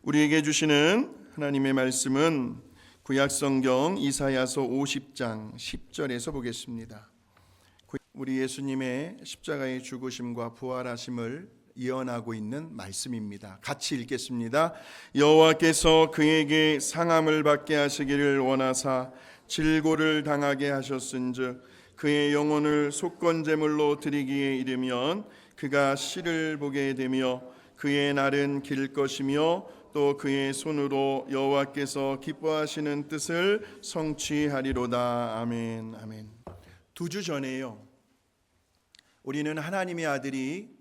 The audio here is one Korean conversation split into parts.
우리에게 주시는 하나님의 말씀은 구약성경 이사야서 50장 10절에서 보겠습니다. 우리 예수님의 십자가의 죽으심과 부활하심을 예언하고 있는 말씀입니다. 같이 읽겠습니다. 여호와께서 그에게 상함을 받게 하시기를 원하사 질고를 당하게 하셨은즉 그의 영혼을 속건제물로 드리기에 이르면 그가 씨를 보게 되며 그의 날은 길 것이며 또 그의 손으로 여호와께서 기뻐하시는 뜻을 성취하리로다. 아멘. 아멘. 2주 전에요, 우리는 하나님의 아들이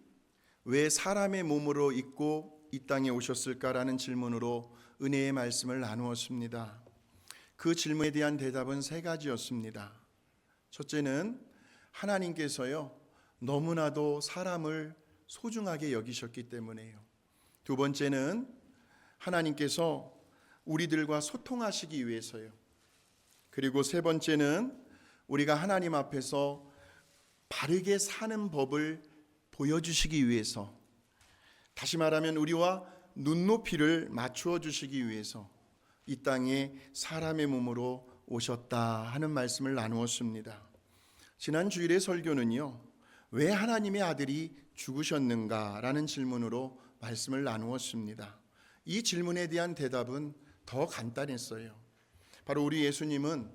왜 사람의 몸으로 입고 이 땅에 오셨을까라는 질문으로 은혜의 말씀을 나누었습니다. 그 질문에 대한 대답은 3가지였습니다. 첫째는 하나님께서요 너무나도 사람을 소중하게 여기셨기 때문에요. 두 번째는 하나님께서 우리들과 소통하시기 위해서요. 그리고 세 번째는 우리가 하나님 앞에서 바르게 사는 법을 보여주시기 위해서, 다시 말하면 우리와 눈높이를 맞추어 주시기 위해서 이 땅에 사람의 몸으로 오셨다 하는 말씀을 나누었습니다. 지난 주일의 설교는요, 왜 하나님의 아들이 죽으셨는가라는 질문으로 말씀을 나누었습니다. 이 질문에 대한 대답은 더 간단했어요. 바로 우리 예수님은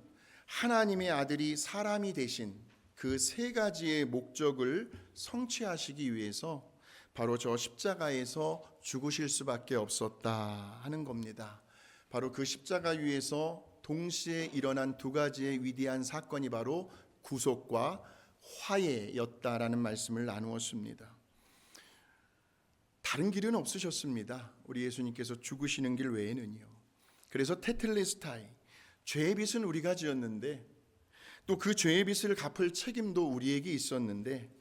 하나님의 아들이 사람이 되신 그 3가지의 목적을 성취하시기 위해서 바로 저 십자가에서 죽으실 수밖에 없었다 하는 겁니다. 바로 그 십자가 위에서 동시에 일어난 2가지의 위대한 사건이 바로 구속과 화해였다라는 말씀을 나누었습니다. 다른 길은 없으셨습니다. 우리 예수님께서 죽으시는 길 외에는요. 그래서 테텔레스타이, 죄의 빚은 우리가 지었는데 또 그 죄의 빚을 갚을 책임도 우리에게 있었는데,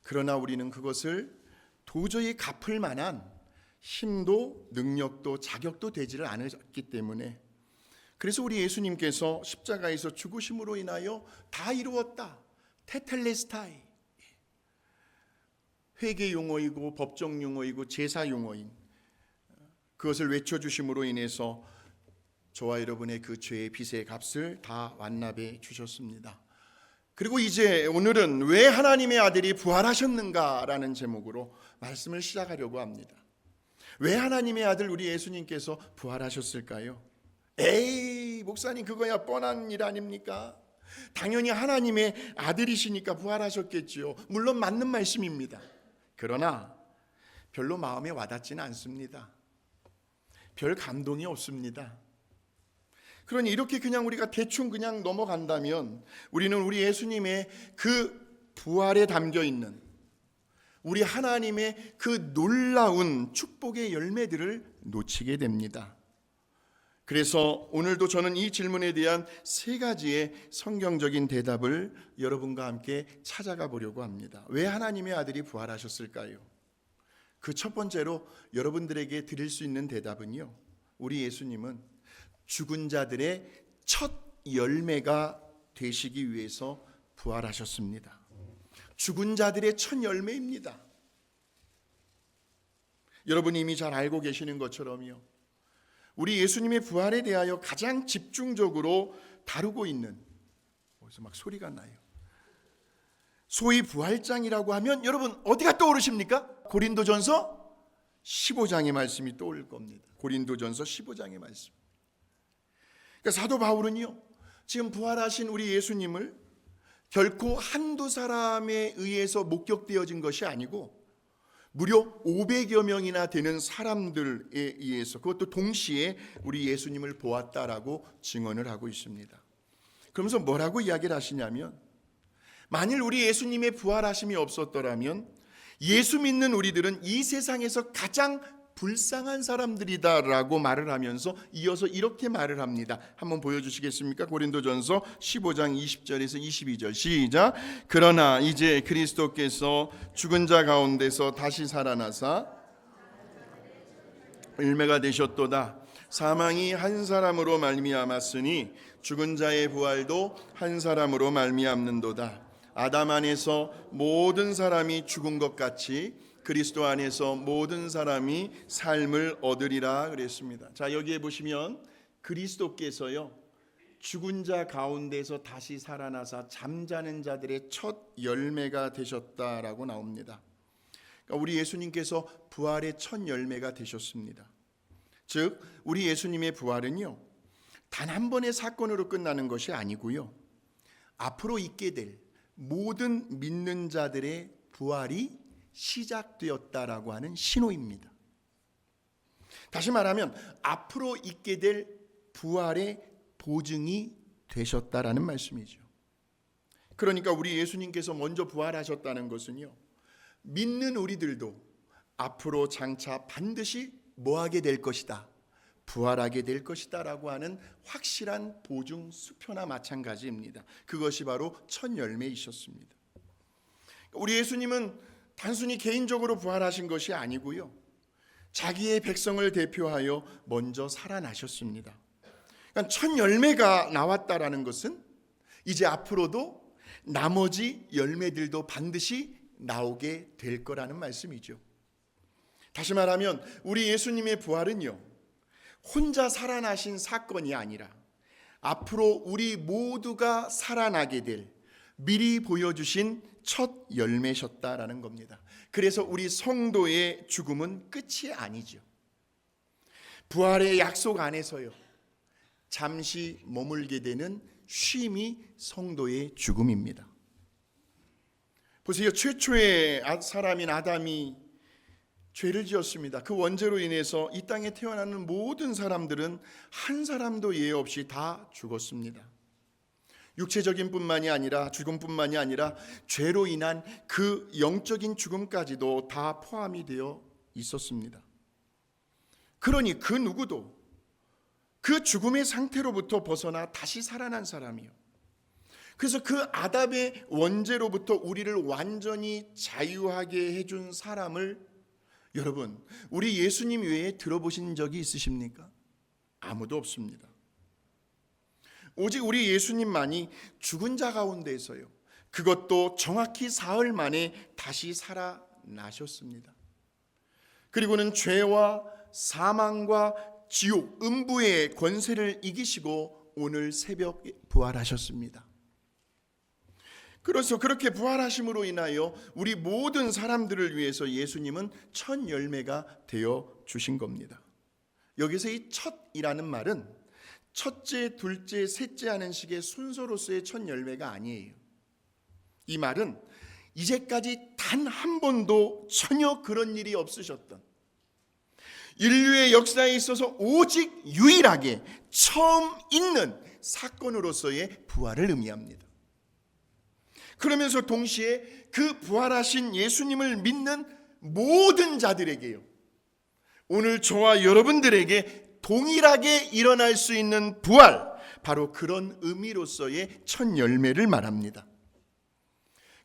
그러나 우리는 그것을 도저히 갚을 만한 힘도 능력도 자격도 되지를 않았기 때문에, 그래서 우리 예수님께서 십자가에서 죽으심으로 인하여 다 이루었다, 테텔레스타이, 회개 용어이고 법정 용어이고 제사 용어인 그것을 외쳐주심으로 인해서 저와 여러분의 그 죄의 빚의 값을 다 완납해 주셨습니다. 그리고 이제 오늘은 왜 하나님의 아들이 부활하셨는가라는 제목으로 말씀을 시작하려고 합니다. 왜 하나님의 아들 우리 예수님께서 부활하셨을까요? 에이, 목사님, 그거야 뻔한 일 아닙니까? 당연히 하나님의 아들이시니까 부활하셨겠지요. 물론 맞는 말씀입니다. 그러나 별로 마음에 와닿지는 않습니다. 별 감동이 없습니다. 그러니 이렇게 그냥 우리가 대충 그냥 넘어간다면 우리는 우리 예수님의 그 부활에 담겨 있는 우리 하나님의 그 놀라운 축복의 열매들을 놓치게 됩니다. 그래서 오늘도 저는 이 질문에 대한 3가지의 성경적인 대답을 여러분과 함께 찾아가 보려고 합니다. 왜 하나님의 아들이 부활하셨을까요? 그 첫 번째로 여러분들에게 드릴 수 있는 대답은요, 우리 예수님은 죽은 자들의 첫 열매가 되시기 위해서 부활하셨습니다. 죽은 자들의 첫 열매입니다. 여러분이 이미 잘 알고 계시는 것처럼요, 우리 예수님의 부활에 대하여 가장 집중적으로 다루고 있는, 어디서 막 소리가 나요, 소위 부활장이라고 하면 여러분 어디가 떠오르십니까? 고린도전서 15장의 말씀이 떠오를 겁니다. 고린도전서 15장의 말씀. 그러니까 사도 바울은요, 지금 부활하신 우리 예수님을 결코 한두 사람에 의해서 목격되어진 것이 아니고 무려 500여 명이나 되는 사람들에 의해서, 그것도 동시에 우리 예수님을 보았다라고 증언을 하고 있습니다. 그러면서 뭐라고 이야기를 하시냐면, 만일 우리 예수님의 부활하심이 없었더라면 예수 믿는 우리들은 이 세상에서 가장 불쌍한 사람들이다라고 말을 하면서 이어서 이렇게 말을 합니다. 한번 보여주시겠습니까? 고린도전서 15장 20절에서 22절 시작. 그러나 이제 그리스도께서 죽은 자 가운데서 다시 살아나사 열매가 되셨도다. 사망이 한 사람으로 말미암았으니 죽은 자의 부활도 한 사람으로 말미암는도다. 아담 안에서 모든 사람이 죽은 것 같이 그리스도 안에서 모든 사람이 삶을 얻으리라 그랬습니다. 자, 여기에 보시면 그리스도께서요 죽은 자 가운데서 다시 살아나사 잠자는 자들의 첫 열매가 되셨다라고 나옵니다. 그러니까 우리 예수님께서 부활의 첫 열매가 되셨습니다. 즉 우리 예수님의 부활은요 단 한 번의 사건으로 끝나는 것이 아니고요, 앞으로 있게 될 모든 믿는 자들의 부활이 시작되었다라고 하는 신호입니다. 다시 말하면 앞으로 있게 될 부활의 보증이 되셨다라는 말씀이죠. 그러니까 우리 예수님께서 먼저 부활하셨다는 것은요, 믿는 우리들도 앞으로 장차 반드시 뭐하게 될 것이다, 부활하게 될 것이다 라고 하는 확실한 보증 수표나 마찬가지입니다. 그것이 바로 첫 열매이셨습니다. 우리 예수님은 단순히 개인적으로 부활하신 것이 아니고요, 자기의 백성을 대표하여 먼저 살아나셨습니다. 그러니까 첫 열매가 나왔다라는 것은 이제 앞으로도 나머지 열매들도 반드시 나오게 될 거라는 말씀이죠. 다시 말하면 우리 예수님의 부활은요 혼자 살아나신 사건이 아니라 앞으로 우리 모두가 살아나게 될 미리 보여주신 첫 열매셨다라는 겁니다. 그래서 우리 성도의 죽음은 끝이 아니죠. 부활의 약속 안에서요 잠시 머물게 되는 쉼이 성도의 죽음입니다. 보세요. 최초의 사람인 아담이 죄를 지었습니다. 그 원죄로 인해서 이 땅에 태어나는 모든 사람들은 한 사람도 예외 없이 다 죽었습니다. 육체적인 뿐만이 아니라 죽음뿐만이 아니라 죄로 인한 그 영적인 죽음까지도 다 포함이 되어 있었습니다. 그러니 그 누구도 그 죽음의 상태로부터 벗어나 다시 살아난 사람이요, 그래서 그 아담의 원죄로부터 우리를 완전히 자유하게 해준 사람을 여러분 우리 예수님 외에 들어보신 적이 있으십니까? 아무도 없습니다. 오직 우리 예수님만이 죽은 자 가운데서요 그것도 정확히 사흘 만에 다시 살아나셨습니다. 그리고는 죄와 사망과 지옥, 음부의 권세를 이기시고 오늘 새벽에 부활하셨습니다. 그래서 그렇게 부활하심으로 인하여 우리 모든 사람들을 위해서 예수님은 첫 열매가 되어 주신 겁니다. 여기서 이 첫이라는 말은 첫째, 둘째, 셋째 하는 식의 순서로서의 첫 열매가 아니에요. 이 말은 이제까지 단 한 번도 전혀 그런 일이 없으셨던 인류의 역사에 있어서 오직 유일하게 처음 있는 사건으로서의 부활을 의미합니다. 그러면서 동시에 그 부활하신 예수님을 믿는 모든 자들에게요 오늘 저와 여러분들에게 동일하게 일어날 수 있는 부활, 바로 그런 의미로서의 첫 열매를 말합니다.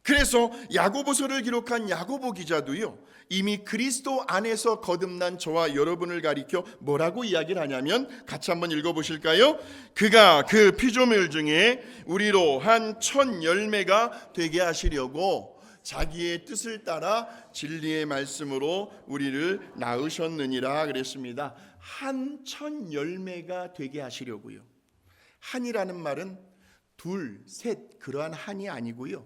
그래서 야고보서를 기록한 야고보 기자도요 이미 그리스도 안에서 거듭난 저와 여러분을 가리켜 뭐라고 이야기를 하냐면, 같이 한번 읽어보실까요? 그가 그 피조물 중에 우리로 한 첫 열매가 되게 하시려고 자기의 뜻을 따라 진리의 말씀으로 우리를 낳으셨느니라 그랬습니다. 한 첫 열매가 되게 하시려고요. 한이라는 말은 둘, 셋 그러한 한이 아니고요,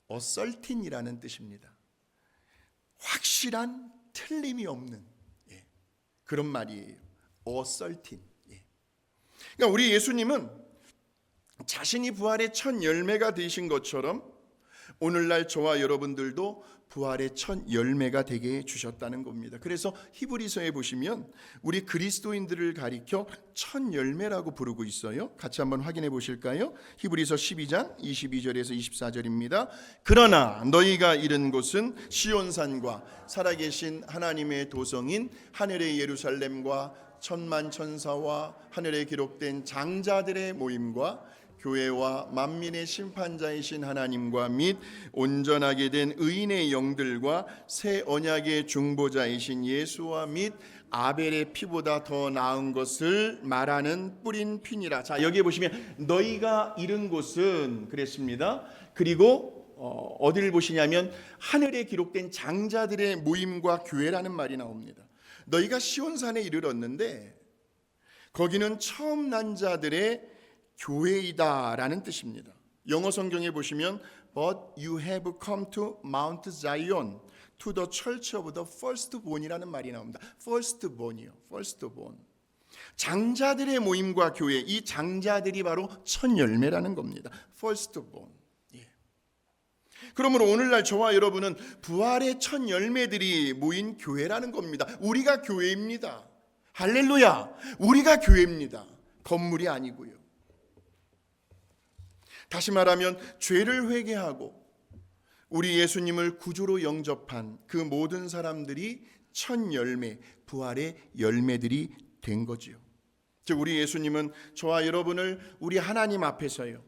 어설틴이라는 뜻입니다. 확실한 틀림이 없는 그런 말이에요. 어설틴. 그러니까 우리 예수님은 자신이 부활의 첫 열매가 되신 것처럼 오늘날 저와 여러분들도 부활의 첫 열매가 되게 해주셨다는 겁니다. 그래서 히브리서에 보시면 우리 그리스도인들을 가리켜 첫 열매라고 부르고 있어요. 같이 한번 확인해 보실까요? 히브리서 12장 22절에서 24절입니다. 그러나 너희가 이른 곳은 시온산과 살아계신 하나님의 도성인 하늘의 예루살렘과 천만 천사와 하늘에 기록된 장자들의 모임과 교회와 만민의 심판자이신 하나님과 및 온전하게 된 의인의 영들과 새 언약의 중보자이신 예수와 및 아벨의 피보다 더 나은 것을 말하는 뿌린 피니라. 자, 여기에 보시면 너희가 이른 곳은 그랬습니다. 그리고 어디를 보시냐면 하늘에 기록된 장자들의 모임과 교회라는 말이 나옵니다. 너희가 시온산에 이르렀는데 거기는 처음 난 자들의 교회이다라는 뜻입니다. 영어 성경에 보시면 But you have come to Mount Zion, to the church of the firstborn이라는 말이 나옵니다. firstborn이요, firstborn. 장자들의 모임과 교회, 이 장자들이 바로 첫 열매라는 겁니다. firstborn. 그러므로 오늘날 저와 여러분은 부활의 첫 열매들이 모인 교회라는 겁니다. 우리가 교회입니다. 할렐루야! 우리가 교회입니다. 건물이 아니고요. 다시 말하면 죄를 회개하고 우리 예수님을 구주로 영접한 그 모든 사람들이 첫 열매, 부활의 열매들이 된 거지요. 즉 우리 예수님은 저와 여러분을 우리 하나님 앞에서요,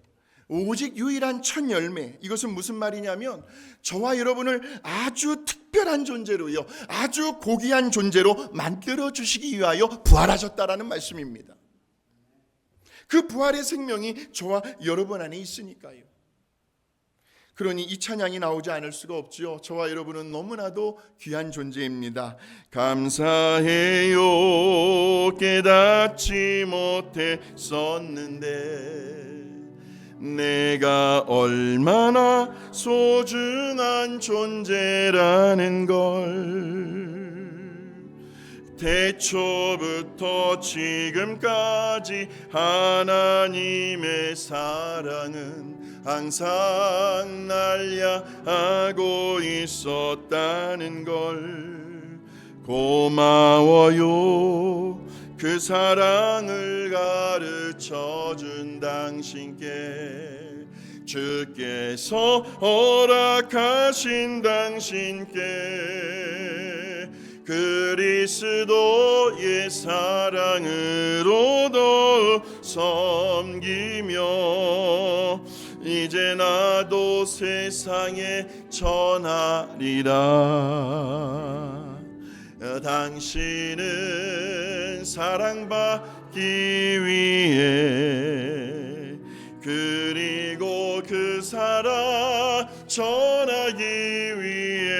오직 유일한 첫 열매, 이것은 무슨 말이냐면 저와 여러분을 아주 특별한 존재로요, 아주 고귀한 존재로 만들어 주시기 위하여 부활하셨다라는 말씀입니다. 그 부활의 생명이 저와 여러분 안에 있으니까요. 그러니 이 찬양이 나오지 않을 수가 없죠. 저와 여러분은 너무나도 귀한 존재입니다. 감사해요. 깨닫지 못했었는데 내가 얼마나 소중한 존재라는 걸 태초부터 지금까지 하나님의 사랑은 항상 날 향하고 있었다는 걸 고마워요. 그 사랑을 가르쳐준 당신께, 주께서 허락하신 당신께 그리스도의 사랑으로도 섬기며 이제 나도 세상에 전하리라. 당신은 사랑받기 위해 그리고 그 사랑 전하기 위해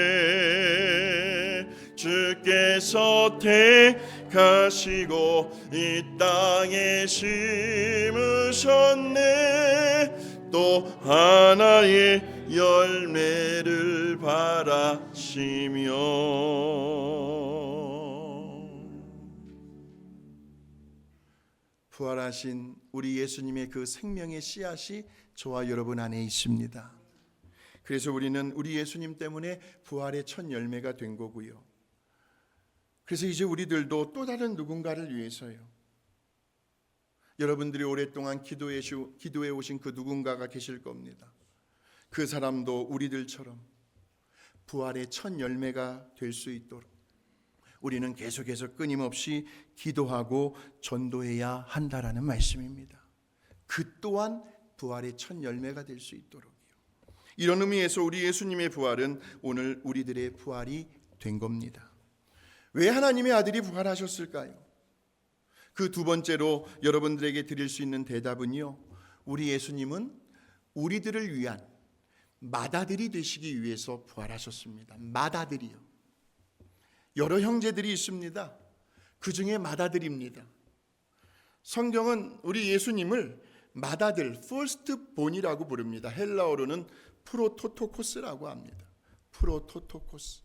주께서 택하시고 이 땅에 심으셨네. 또 하나의 열매를 바라시며 부활하신 우리 예수님의 그 생명의 씨앗이 저와 여러분 안에 있습니다. 그래서 우리는 우리 예수님 때문에 부활의 첫 열매가 된 거고요. 그래서 이제 우리들도 또 다른 누군가를 위해서요, 여러분들이 오랫동안 기도해 오신 그 누군가가 계실 겁니다. 그 사람도 우리들처럼 부활의 첫 열매가 될 수 있도록 우리는 계속해서 끊임없이 기도하고 전도해야 한다라는 말씀입니다. 그 또한 부활의 첫 열매가 될 수 있도록요. 이런 의미에서 우리 예수님의 부활은 오늘 우리들의 부활이 된 겁니다. 왜 하나님의 아들이 부활하셨을까요? 그 두 번째로 여러분들에게 드릴 수 있는 대답은요, 우리 예수님은 우리들을 위한 맏아들이 되시기 위해서 부활하셨습니다. 맏아들이요. 여러 형제들이 있습니다. 그 중에 맏아들입니다. 성경은 우리 예수님을 맏아들, firstborn이라고 부릅니다. 헬라어로는 프로토토코스라고 합니다. 프로토토코스.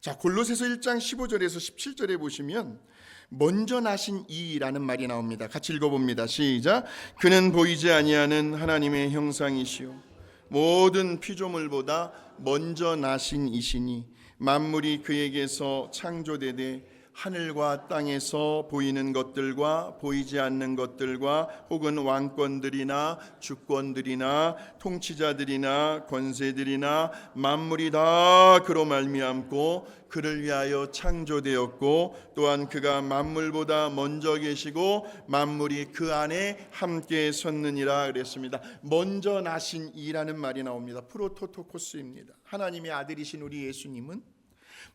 자, 골로새서 1장 15절에서 17절에 보시면 먼저 나신 이라는 말이 나옵니다. 같이 읽어봅니다. 시작. 그는 보이지 아니하는 하나님의 형상이시요 모든 피조물보다 먼저 나신 이시니 만물이 그에게서 창조되되 하늘과 땅에서 보이는 것들과 보이지 않는 것들과 혹은 왕권들이나 주권들이나 통치자들이나 권세들이나 만물이 다 그로 말미암고 그를 위하여 창조되었고 또한 그가 만물보다 먼저 계시고 만물이 그 안에 함께 섰느니라 그랬습니다. 먼저 나신 이라는 말이 나옵니다. 프로토토코스입니다. 하나님의 아들이신 우리 예수님은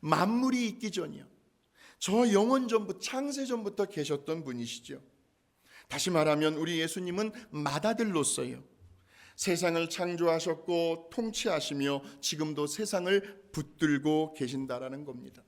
만물이 있기 전이요, 저 영원 전부터, 창세 전부터 계셨던 분이시죠. 다시 말하면 우리 예수님은 맏아들로서요, 세상을 창조하셨고 통치하시며 지금도 세상을 붙들고 계신다라는 겁니다.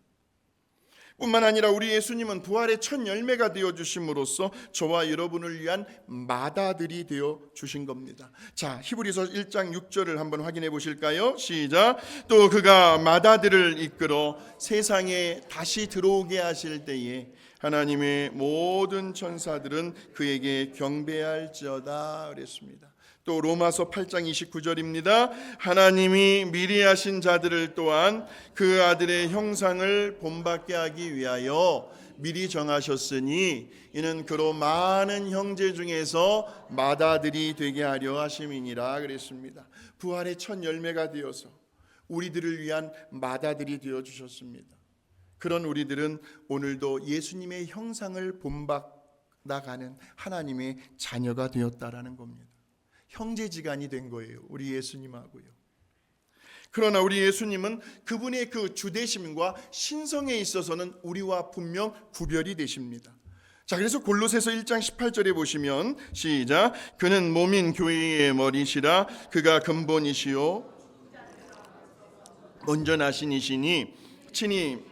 뿐만 아니라 우리 예수님은 부활의 첫 열매가 되어 주심으로써 저와 여러분을 위한 맏아들이 되어 주신 겁니다. 자, 히브리서 1장 6절을 한번 확인해 보실까요? 시작. 또 그가 맏아들을 이끌어 세상에 다시 들어오게 하실 때에 하나님의 모든 천사들은 그에게 경배할지어다 그랬습니다. 또 로마서 8장 29절입니다. 하나님이 미리 하신 자들을 또한 그 아들의 형상을 본받게 하기 위하여 미리 정하셨으니 이는 그로 많은 형제 중에서 맏아들이 되게 하려 하심이니라 그랬습니다. 부활의 첫 열매가 되어서 우리들을 위한 맏아들이 되어 주셨습니다. 그런 우리들은 오늘도 예수님의 형상을 본받아가는 하나님의 자녀가 되었다라는 겁니다. 형제지간이 된 거예요. 우리 예수님하고요. 그러나 우리 예수님은 그분의 그 주되심과 신성에 있어서는 우리와 분명 구별이 되십니다. 자, 그래서 골로새서 1장 18절에 보시면 시작. 그는 몸인 교회의 머리시라. 그가 근본이시요 온전하신 이시니 친히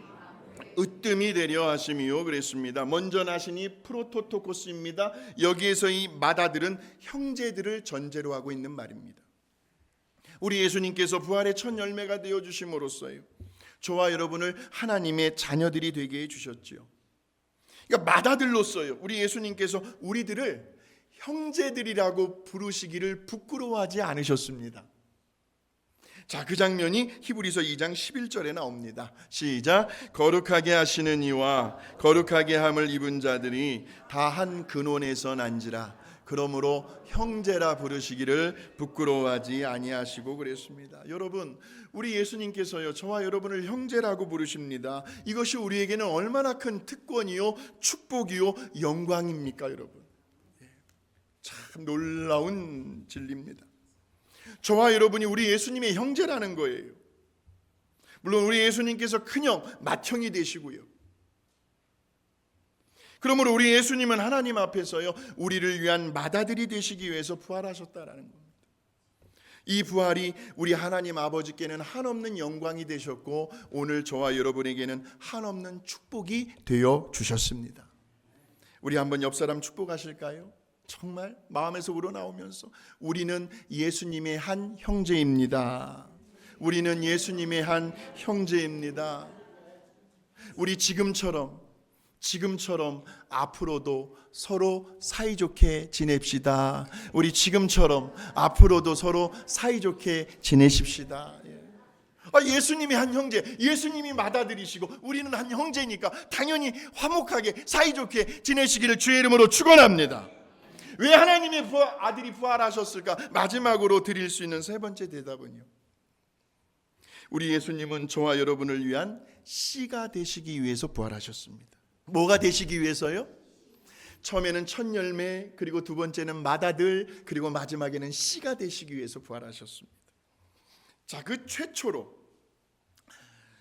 으뜸이 되려 하심이요 그랬습니다. 먼저 나시니 프로토토코스입니다. 여기에서 이 맏아들은 형제들을 전제로 하고 있는 말입니다. 우리 예수님께서 부활의 첫 열매가 되어 주심으로써요 저와 여러분을 하나님의 자녀들이 되게 해주셨지요. 그러니까 맏아들로서요 우리 예수님께서 우리들을 형제들이라고 부르시기를 부끄러워하지 않으셨습니다. 자, 그 장면이 히브리서 2장 11절에 나옵니다. 시작. 거룩하게 하시는 이와 거룩하게 함을 입은 자들이 다 한 근원에서 난지라. 그러므로 형제라 부르시기를 부끄러워하지 아니하시고 그랬습니다. 여러분, 우리 예수님께서요 저와 여러분을 형제라고 부르십니다. 이것이 우리에게는 얼마나 큰 특권이요 축복이요 영광입니까, 여러분? 참 놀라운 진리입니다. 저와 여러분이 우리 예수님의 형제라는 거예요. 물론 우리 예수님께서 큰형, 맏형이 되시고요. 그러므로 우리 예수님은 하나님 앞에서요 우리를 위한 맏아들이 되시기 위해서 부활하셨다라는 겁니다. 이 부활이 우리 하나님 아버지께는 한없는 영광이 되셨고 오늘 저와 여러분에게는 한없는 축복이 되어 주셨습니다. 우리 한번 옆 사람 축복하실까요? 정말 마음에서 우러나오면서 우리는 예수님의 한 형제입니다. 우리는 예수님의 한 형제입니다. 우리 지금처럼 앞으로도 서로 사이좋게 지냅시다. 우리 지금처럼 앞으로도 서로 사이좋게 지내십시다. 예수님이 한 형제, 예수님이 맏아들이시고 우리는 한 형제니까 당연히 화목하게 사이좋게 지내시기를 주의 이름으로 축원합니다. 왜 하나님의 아들이 부활하셨을까? 마지막으로 드릴 수 있는 세 번째 대답은요, 우리 예수님은 저와 여러분을 위한 씨가 되시기 위해서 부활하셨습니다. 뭐가 되시기 위해서요? 처음에는 첫 열매, 그리고 두 번째는 맏아들, 그리고 마지막에는 씨가 되시기 위해서 부활하셨습니다. 자, 그 최초로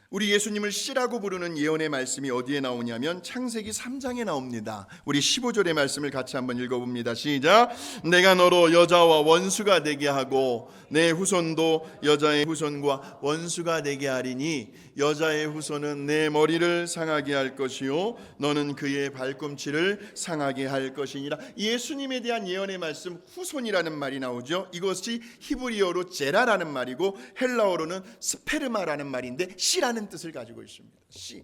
우리 예수님을 씨라고 부르는 예언의 말씀이 어디에 나오냐면 창세기 3장에 나옵니다. 우리 15절의 말씀을 같이 한번 읽어봅니다. 시작. 내가 너로 여자와 원수가 되게 하고 내 후손도 여자의 후손과 원수가 되게 하리니 여자의 후손은 내 머리를 상하게 할 것이요 너는 그의 발꿈치를 상하게 할 것이니라. 예수님에 대한 예언의 말씀, 후손이라는 말이 나오죠. 이것이 히브리어로 제라라는 말이고 헬라어로는 스페르마라는 말인데 씨라는 뜻을 가지고 있습니다. 씨.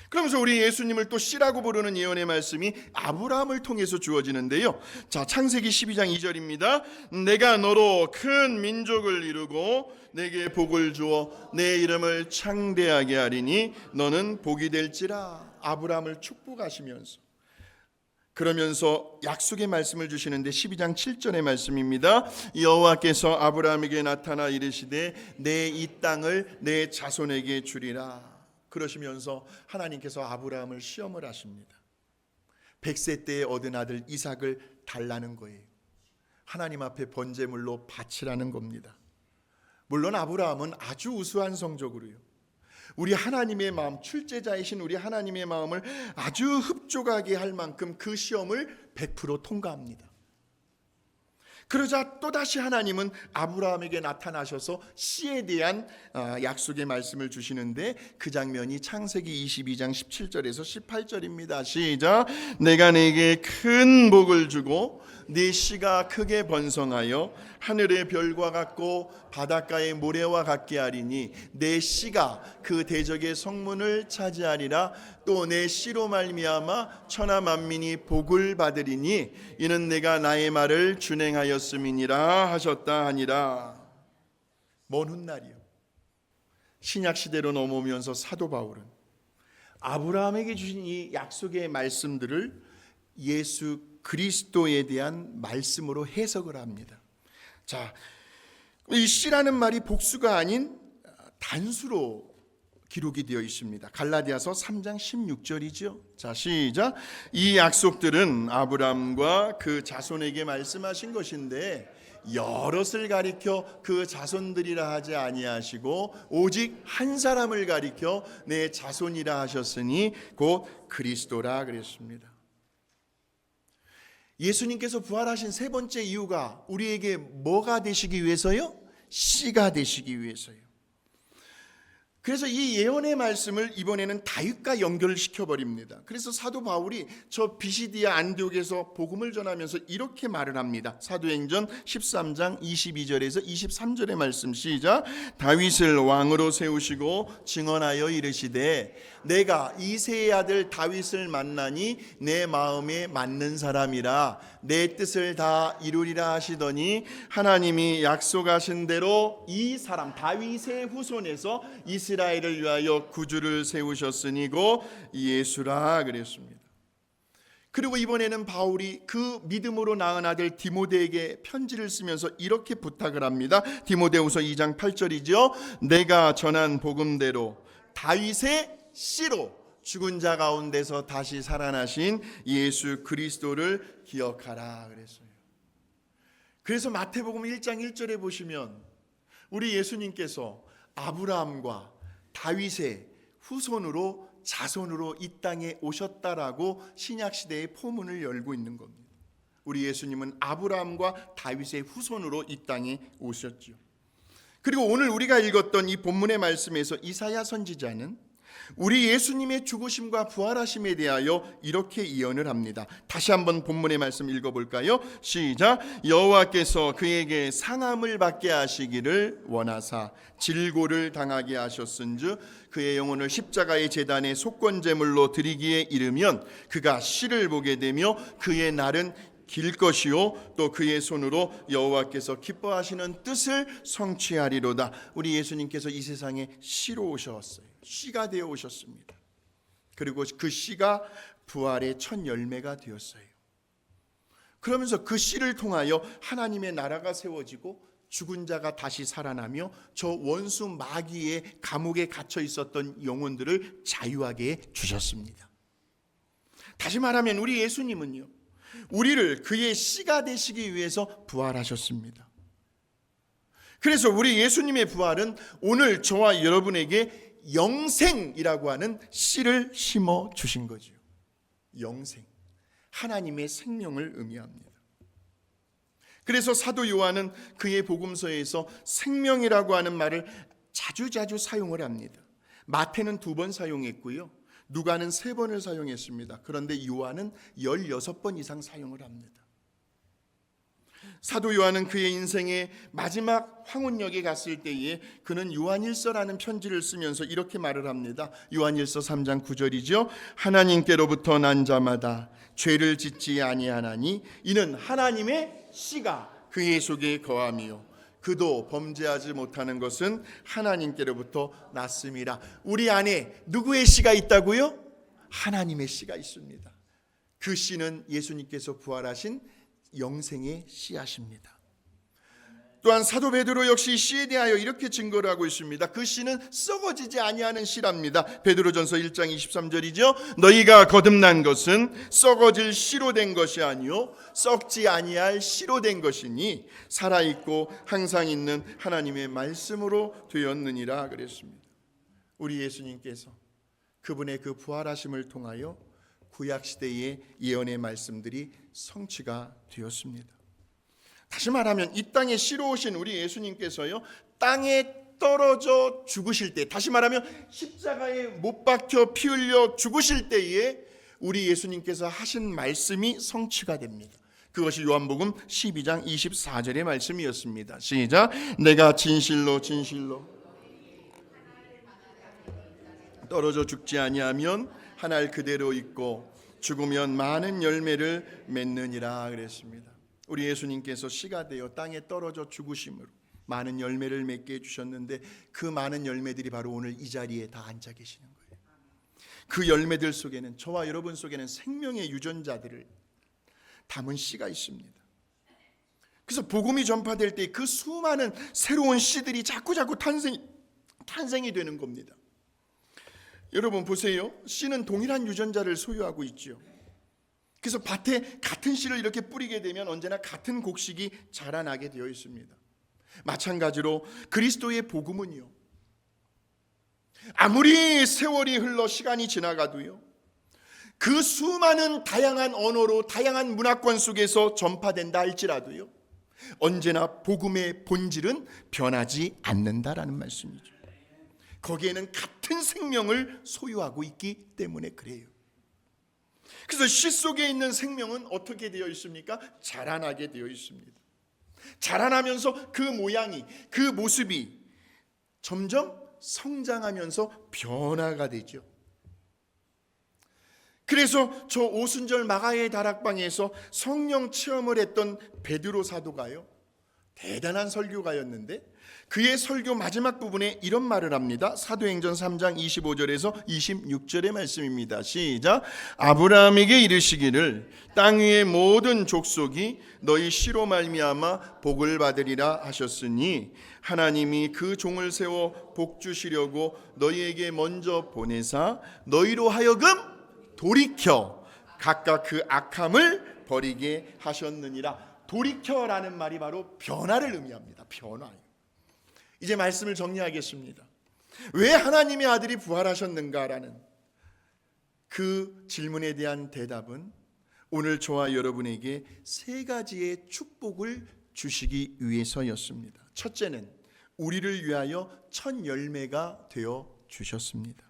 그러면서 우리 예수님을 또 씨라고 부르는 예언의 말씀이 아브라함을 통해서 주어지는데요. 자, 창세기 12장 2절입니다. 내가 너로 큰 민족을 이루고 내게 복을 주어 내 이름을 창대하게 하리니 너는 복이 될지라. 아브라함을 축복하시면서 그러면서 약속의 말씀을 주시는데 12장 7절의 말씀입니다. 여호와께서 아브라함에게 나타나 이르시되 내 이 땅을 내 자손에게 주리라. 그러시면서 하나님께서 아브라함을 시험을 하십니다. 100세 때에 얻은 아들 이삭을 달라는 거예요. 하나님 앞에 번제물로 바치라는 겁니다. 물론 아브라함은 아주 우수한 성적으로요, 우리 하나님의 마음, 출제자이신 우리 하나님의 마음을 아주 흡족하게 할 만큼 그 시험을 100% 통과합니다. 그러자 또다시 하나님은 아브라함에게 나타나셔서 씨에 대한 약속의 말씀을 주시는데, 그 장면이 창세기 22장 17절에서 18절입니다. 시작. 내가 네게 큰 복을 주고 네 씨가 크게 번성하여 하늘의 별과 같고 바닷가의 모래와 같게 하리니 내 씨가 그 대적의 성문을 차지하리라. 또 내 씨로 말미암아 천하 만민이 복을 받으리니 이는 내가 나의 말을 준행하였음이니라 하셨다 하니라. 먼 훗날이요, 신약 시대로 넘어오면서 사도 바울은 아브라함에게 주신 이 약속의 말씀들을 예수 그리스도에 대한 말씀으로 해석을 합니다. 자, 이 씨라는 말이 복수가 아닌 단수로 기록이 되어 있습니다. 갈라디아서 3장 16절이죠. 자, 시작. 이 약속들은 아브라함과 그 자손에게 말씀하신 것인데 여럿을 가리켜 그 자손들이라 하지 아니하시고 오직 한 사람을 가리켜 내 자손이라 하셨으니 곧 그리스도라 그랬습니다. 예수님께서 부활하신 세 번째 이유가 우리에게 뭐가 되시기 위해서요? 씨가 되시기 위해서요. 그래서 이 예언의 말씀을 이번에는 다윗과 연결을 시켜버립니다. 그래서 사도 바울이 저 비시디아 안디옥에서 복음을 전하면서 이렇게 말을 합니다. 사도행전 13장 22절에서 23절의 말씀 시작. 다윗을 왕으로 세우시고 증언하여 이르시되 내가 이새의 아들 다윗을 만나니 내 마음에 맞는 사람이라 내 뜻을 다 이루리라 하시더니 하나님이 약속하신 대로 이 사람 다윗의 후손에서 이스라엘을 위하여 구주를 세우셨으니 곧 예수라 그랬습니다. 그리고 이번에는 바울이 그 믿음으로 낳은 아들 디모데에게 편지를 쓰면서 이렇게 부탁을 합니다. 디모데후서 2장 8절이죠. 내가 전한 복음대로 다윗의 씨로 죽은 자 가운데서 다시 살아나신 예수 그리스도를 기억하라 그랬어요. 그래서 마태복음 1장 1절에 보시면 우리 예수님께서 아브라함과 다윗의 후손으로 자손으로 이 땅에 오셨다라고 신약시대의 포문을 열고 있는 겁니다. 우리 예수님은 아브라함과 다윗의 후손으로 이 땅에 오셨죠. 그리고 오늘 우리가 읽었던 이 본문의 말씀에서 이사야 선지자는 우리 예수님의 죽으심과 부활하심에 대하여 이렇게 예언을 합니다. 다시 한번 본문의 말씀 읽어볼까요? 시작. 여호와께서 그에게 상함을 받게 하시기를 원하사 질고를 당하게 하셨은즉 그의 영혼을 십자가의 제단에 속건제물로 드리기에 이르면 그가 씨를 보게 되며 그의 날은 길 것이요 또 그의 손으로 여호와께서 기뻐하시는 뜻을 성취하리로다. 우리 예수님께서 이 세상에 씨로 오셨어요. 씨가 되어 오셨습니다. 그리고 그 씨가 부활의 첫 열매가 되었어요. 그러면서 그 씨를 통하여 하나님의 나라가 세워지고 죽은 자가 다시 살아나며 저 원수 마귀의 감옥에 갇혀 있었던 영혼들을 자유하게 주셨습니다. 다시 말하면 우리 예수님은요, 우리를 그의 씨가 되시기 위해서 부활하셨습니다. 그래서 우리 예수님의 부활은 오늘 저와 여러분에게 영생이라고 하는 씨를 심어 주신 거죠. 영생, 하나님의 생명을 의미합니다. 그래서 사도 요한은 그의 복음서에서 생명이라고 하는 말을 자주자주 사용을 합니다. 마태는 2번 사용했고요, 누가는 3번을 사용했습니다. 그런데 요한은 16번 이상 사용을 합니다. 사도 요한은 그의 인생의 마지막 황혼역에 갔을 때에 그는 요한일서라는 편지를 쓰면서 이렇게 말을 합니다. 요한일서 3장 9절이죠. 하나님께로부터 난 자마다 죄를 짓지 아니하나니 이는 하나님의 씨가 그의 속에 거함이요 그도 범죄하지 못하는 것은 하나님께로부터 났음이라. 우리 안에 누구의 씨가 있다고요? 하나님의 씨가 있습니다. 그 씨는 예수님께서 부활하신 영생의 씨앗입니다. 또한 사도 베드로 역시 씨에 대하여 이렇게 증거를 하고 있습니다. 그 씨는 썩어지지 아니하는 씨랍니다. 베드로전서 1장 23절이죠. 너희가 거듭난 것은 썩어질 씨로 된 것이 아니요 썩지 아니할 씨로 된 것이니 살아있고 항상 있는 하나님의 말씀으로 되었느니라 그랬습니다. 우리 예수님께서 그분의 그 부활하심을 통하여 구약시대의 예언의 말씀들이 성취가 되었습니다. 다시 말하면 이 땅에 씨로 오신 우리 예수님께서요, 땅에 떨어져 죽으실 때, 다시 말하면 십자가에 못 박혀 피 흘려 죽으실 때에 우리 예수님께서 하신 말씀이 성취가 됩니다. 그것이 요한복음 12장 24절의 말씀이었습니다. 시작. 내가 진실로 진실로 떨어져 죽지 아니하면 한 알 그대로 있고 죽으면 많은 열매를 맺느니라 그랬습니다. 우리 예수님께서 씨가 되어 땅에 떨어져 죽으심으로 많은 열매를 맺게 해주셨는데, 그 많은 열매들이 바로 오늘 이 자리에 다 앉아 계시는 거예요. 그 열매들 속에는, 저와 여러분 속에는 생명의 유전자들을 담은 씨가 있습니다. 그래서 복음이 전파될 때 그 수많은 새로운 씨들이 자꾸 탄생이 되는 겁니다. 여러분 보세요. 씨는 동일한 유전자를 소유하고 있죠. 그래서 밭에 같은 씨를 이렇게 뿌리게 되면 언제나 같은 곡식이 자라나게 되어 있습니다. 마찬가지로 그리스도의 복음은요, 아무리 세월이 흘러 시간이 지나가도요, 그 수많은 다양한 언어로 다양한 문화권 속에서 전파된다 할지라도요, 언제나 복음의 본질은 변하지 않는다라는 말씀이죠. 거기에는 같은 생명을 소유하고 있기 때문에 그래요. 그래서 씨 속에 있는 생명은 어떻게 되어 있습니까? 자라나게 되어 있습니다. 자라나면서 그 모양이, 그 모습이 점점 성장하면서 변화가 되죠. 그래서 저 오순절 마가의 다락방에서 성령 체험을 했던 베드로 사도가요, 대단한 설교가였는데 그의 설교 마지막 부분에 이런 말을 합니다. 사도행전 3장 25절에서 26절의 말씀입니다. 시작. 아브라함에게 이르시기를 땅 위의 모든 족속이 너희 씨로 말미암아 복을 받으리라 하셨으니 하나님이 그 종을 세워 복 주시려고 너희에게 먼저 보내사 너희로 하여금 돌이켜 각각 그 악함을 버리게 하셨느니라. 돌이켜라는 말이 바로 변화를 의미합니다. 변화요. 이제 말씀을 정리하겠습니다. 왜 하나님의 아들이 부활하셨는가라는 그 질문에 대한 대답은 오늘 저와 여러분에게 세 가지의 축복을 주시기 위해서였습니다. 첫째는 우리를 위하여 첫 열매가 되어 주셨습니다.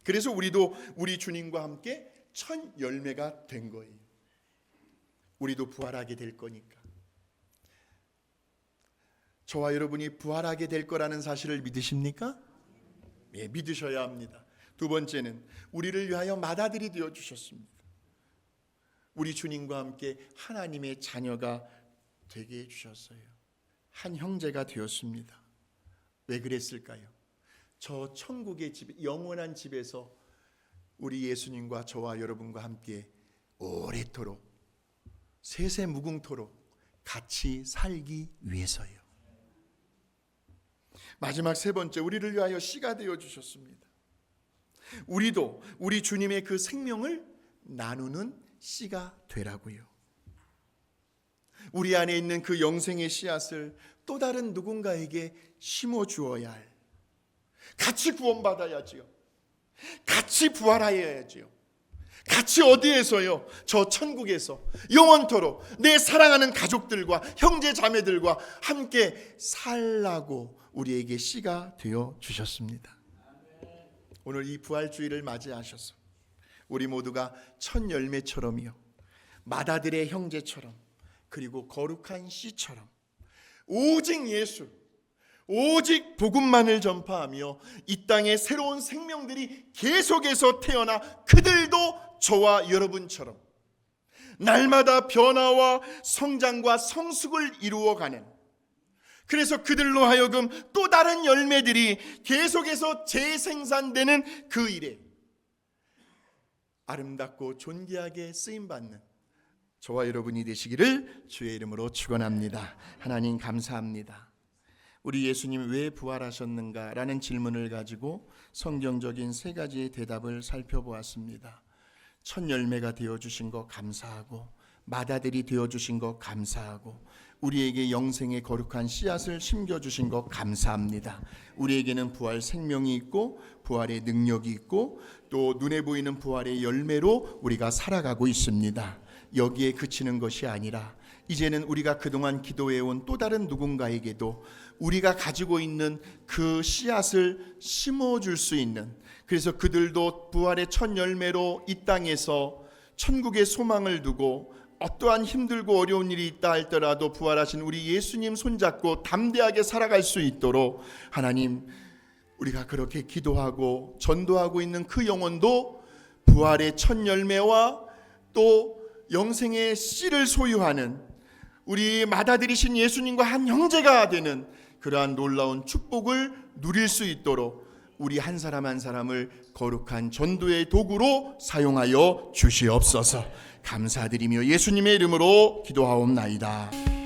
그래서 우리도 우리 주님과 함께 첫 열매가 된 거예요. 우리도 부활하게 될 거니까. 저와 여러분이 부활하게 될 거라는 사실을 믿으십니까? 예, 믿으셔야 합니다. 두 번째는 우리를 위하여 맏아들이 되어 주셨습니다. 우리 주님과 함께 하나님의 자녀가 되게 해주셨어요. 한 형제가 되었습니다. 왜 그랬을까요? 저 천국의 집, 영원한 집에서 우리 예수님과 저와 여러분과 함께 오래도록 세세무궁토록 같이 살기 위해서요. 마지막 세 번째, 우리를 위하여 씨가 되어 주셨습니다. 우리도 우리 주님의 그 생명을 나누는 씨가 되라고요. 우리 안에 있는 그 영생의 씨앗을 또 다른 누군가에게 심어 주어야 할, 같이 구원받아야지요. 같이 부활하여야지요. 같이 어디에서요? 저 천국에서 영원토록 내 사랑하는 가족들과 형제 자매들과 함께 살라고 우리에게 씨가 되어 주셨습니다. 오늘 이 부활주의를 맞이하셔서 우리 모두가 첫 열매처럼이요, 맏아들의 형제처럼, 그리고 거룩한 씨처럼 오직 예수, 오직 복음만을 전파하며 이 땅에 새로운 생명들이 계속해서 태어나 그들도 저와 여러분처럼 날마다 변화와 성장과 성숙을 이루어가는, 그래서 그들로 하여금 또 다른 열매들이 계속해서 재생산되는 그 일에 아름답고 존귀하게 쓰임받는 저와 여러분이 되시기를 주의 이름으로 축원합니다. 하나님 감사합니다. 우리 예수님 왜 부활하셨는가라는 질문을 가지고 성경적인 세 가지의 대답을 살펴보았습니다. 첫 열매가 되어주신 것 감사하고, 맏아들이 되어주신 것 감사하고, 우리에게 영생의 거룩한 씨앗을 심겨주신 것 감사합니다. 우리에게는 부활 생명이 있고 부활의 능력이 있고 또 눈에 보이는 부활의 열매로 우리가 살아가고 있습니다. 여기에 그치는 것이 아니라 이제는 우리가 그동안 기도해온 또 다른 누군가에게도 우리가 가지고 있는 그 씨앗을 심어줄 수 있는, 그래서 그들도 부활의 첫 열매로 이 땅에서 천국의 소망을 두고 어떠한 힘들고 어려운 일이 있다 할지라도 부활하신 우리 예수님 손잡고 담대하게 살아갈 수 있도록 하나님, 우리가 그렇게 기도하고 전도하고 있는 그 영혼도 부활의 첫 열매와 또 영생의 씨를 소유하는 우리 맏아들이신 예수님과 한 형제가 되는 그러한 놀라운 축복을 누릴 수 있도록 우리 한 사람 한 사람을 거룩한 전도의 도구로 사용하여 주시옵소서. 감사드리며 예수님의 이름으로 기도하옵나이다.